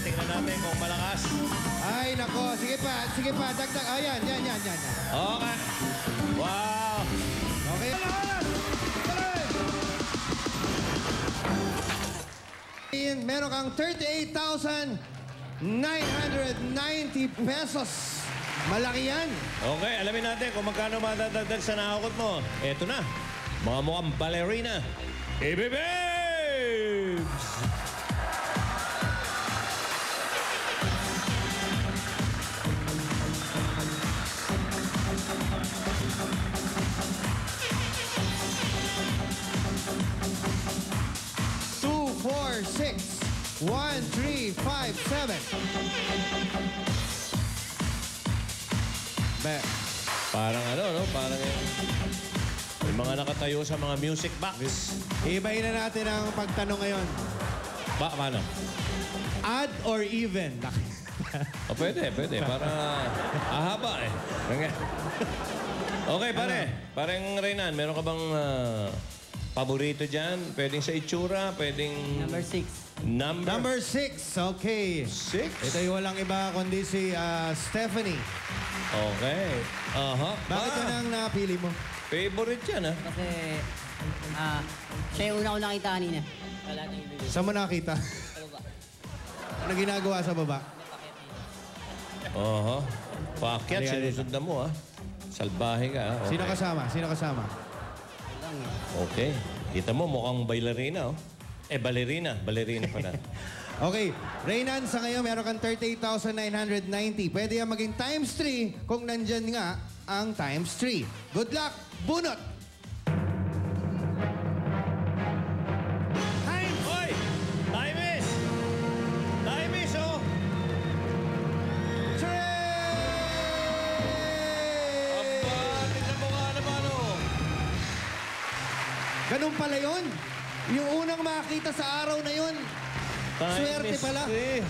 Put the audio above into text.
Tingnan natin kung malakas. Ay, nako. Sige pa. Dagdag. Ayan, yan. Okay. Wow. Okay. Meron kang 38,990 pesos. Malaki yan. Okay, alamin natin kung magkano madadagdag sa nakakot mo. Eto na. Mga mukhang ballerina. EB Babes! Two, 4, 6, 1, 3, 5, 7. Be. Parang ano, no? Parang may mga nakatayo sa mga music box. Ibahin na natin ang pagtanong ngayon. Paano? Odd or even? O, pwede. Para ahaba eh. Okay, pare. Parang Reynan, meron ka bang paborito dyan? Pwedeng sa itsura, pwedeng... Number 6. Number 6. Okay. 6? Ito yung walang iba kundi si Stephanie. Okay. Aha. Bakit yan ang napili mo? Favorite yan, ha? Kasi, siya yung una ko nakita kanina. Wala nang ibigay. Saan mo nakita? Sa baba. Ano ginagawa sa baba? Aha. Paakyat, Halika, sinusod na mo, ha? Salbahe ka, ha? Okay. Sino kasama? Wala lang eh. Okay. Kita mo, mukhang bailarina, oh. Ballerina pala. Okay. Reynan, sa ngayon meron kang 38,990. Pwede yan maging times 3 kung nandyan nga ang times 3. Good luck! Bunot! Time! Hoy! Time is, oh! Aba, tignan mo nga naman, oh. Ganun pala yun. Yung unang makita sa araw na yun. Time Swerte is pala. 3.